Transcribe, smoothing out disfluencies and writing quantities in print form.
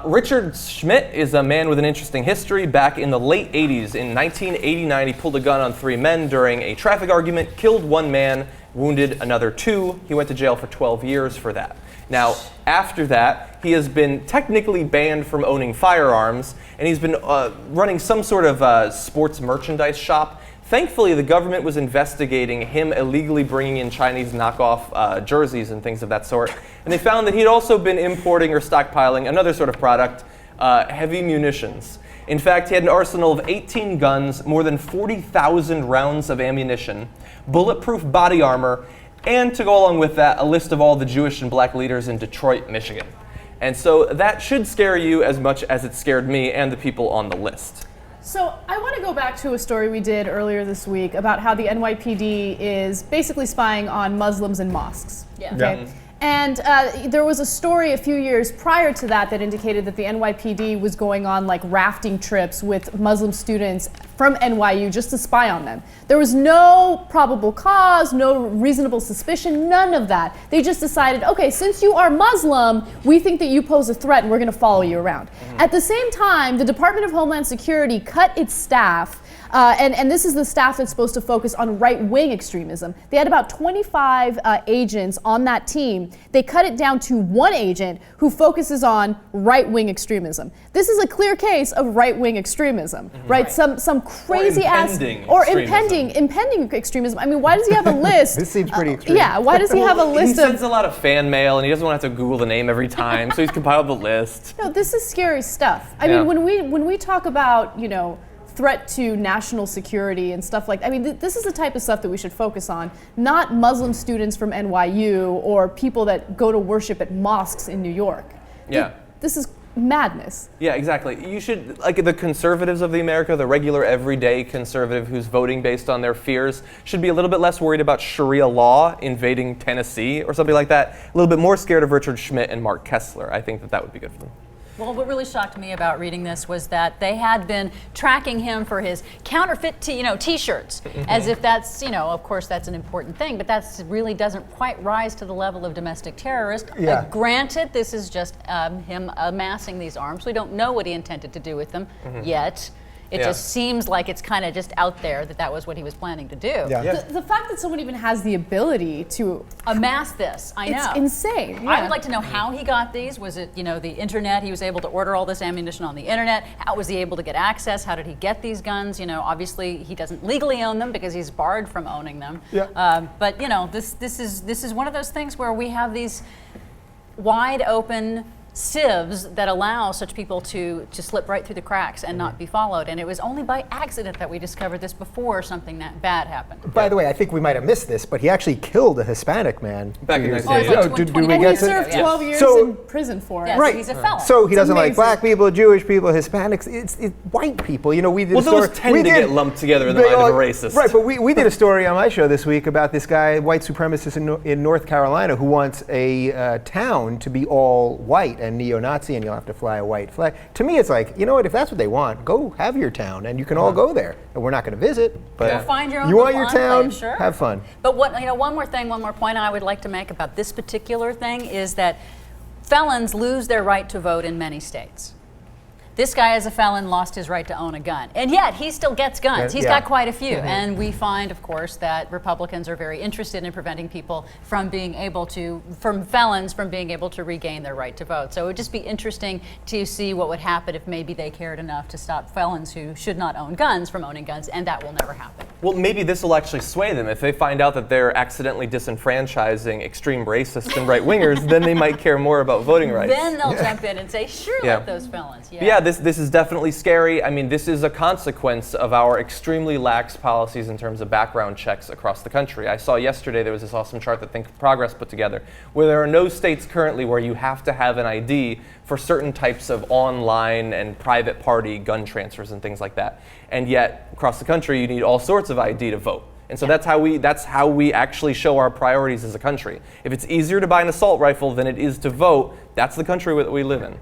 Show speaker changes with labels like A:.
A: Richard Schmidt is a man with an interesting history. Back in the late 80s, in 1989, he pulled a gun on 3 men during a traffic argument, killed 1 man, wounded another 2. He went to jail for 12 years for that. Now, after that, he has been technically banned from owning firearms, and he's been running some sort of sports merchandise shop. Thankfully, the government was investigating him illegally bringing in Chinese knockoff jerseys and things of that sort, and they found that he'd also been importing or stockpiling another sort of product, heavy munitions. In fact, he had an arsenal of 18 guns, more than 40,000 rounds of ammunition, bulletproof body armor, and to go along with that, a list of all the Jewish and black leaders in Detroit, Michigan. And so that should scare you as much as it scared me and the people on the list.
B: So I want to go back to a story we did earlier this week about how the NYPD is basically spying on Muslims in mosques.
C: Yeah.
B: Okay?
A: Yeah.
B: And there was a story a few years prior to that that indicated that the NYPD was going on like rafting trips with Muslim students from NYU just to spy on them. There was no probable cause, no reasonable suspicion, none of that. They just decided, okay, since you are Muslim, we think that you pose a threat and we're going to follow you around. At the same time, the Department of Homeland Security cut its staff. And this is the staff that's supposed to focus on right-wing extremism. They had about 25 agents on that team. They cut it down to 1 agent who focuses on right-wing extremism. This is a clear case of right-wing extremism, right? Some crazy ass impending extremism. I mean, why does he have a list?
D: This seems pretty extreme.
B: Yeah, why does he have a list
A: He sends a lot of fan mail, and he doesn't want to have to Google the name every time, so he's compiled the list.
B: No, this is scary stuff. I mean, when we talk about, you know, threat to national security and stuff like that. I mean, this is the type of stuff that we should focus on, not Muslim students from NYU or people that go to worship at mosques in New York.
A: Yeah.
B: This is madness.
A: Yeah, exactly. You should, like the conservatives of the America, the regular everyday conservative who's voting based on their fears, should be a little bit less worried about Sharia law invading Tennessee or something like that. A little bit more scared of Richard Schmidt and Mark Kessler. I think that would be good for them.
C: Well, what really shocked me about reading this was that they had been tracking him for his counterfeit, T-shirts, as if that's, of course, that's an important thing, but that really doesn't quite rise to the level of domestic terrorist.
D: Yeah.
C: Granted, this is just him amassing these arms. We don't know what he intended to do with them yet. It just seems like it's kind of just out there that was what he was planning to do.
D: Yeah.
B: The fact that someone even has the ability to
C: amass this, I know.
B: It's insane. Yeah.
C: I would like to know how he got these. Was it, the internet? He was able to order all this ammunition on the internet. How was he able to get access? How did he get these guns? Obviously he doesn't legally own them because he's barred from owning them.
D: Yeah.
C: But this is one of those things where we have these wide open sieves that allow such people to slip right through the cracks and not be followed. And it was only by accident that we discovered this before something that bad happened.
D: By the way, I think we might have missed this, but he actually killed a Hispanic man.
A: Back in
D: 1980.
A: the
D: Did we
B: And
D: get
B: he
D: to
B: served 12 years in prison for it.
C: Yeah,
D: Right.
C: so he's a felon.
D: So he doesn't like
B: amazing.
D: black people, Jewish people, Hispanics. It's white people. We did a story.
A: Those tend to get lumped together in the mind of a racist.
D: Right, but we did a story on my show this week about this guy, white supremacist in North Carolina, who wants a town to be all white and neo-Nazi, and you'll have to fly a white flag. To me, it's like, you know what? If that's what they want, go have your town, and you can all go there. And we're not going to visit, but
C: Or find your own
D: you want your
C: little
D: town,
C: enclave, sure.
D: have fun.
C: But one more point I would like to make about this particular thing is that felons lose their right to vote in many states. This guy, as a felon, lost his right to own a gun. And yet, he still gets guns. He's got quite a few. And we find, of course, that Republicans are very interested in preventing people from felons from being able to regain their right to vote. So it would just be interesting to see what would happen if maybe they cared enough to stop felons who should not own guns from owning guns, and that will never happen.
A: Well, maybe this will actually sway them. If they find out that they're accidentally disenfranchising extreme racists and right-wingers, then they might care more about voting rights.
C: Then they'll jump in and say, sure, let those felons.
A: Yeah, this is definitely scary. I mean, this is a consequence of our extremely lax policies in terms of background checks across the country. I saw yesterday there was this awesome chart that Think Progress put together, where there are no states currently where you have to have an ID for certain types of online and private party gun transfers and things like that. And yet, across the country, you need all sorts of ID to vote. And so that's how we actually show our priorities as a country. If it's easier to buy an assault rifle than it is to vote, that's the country that we live in.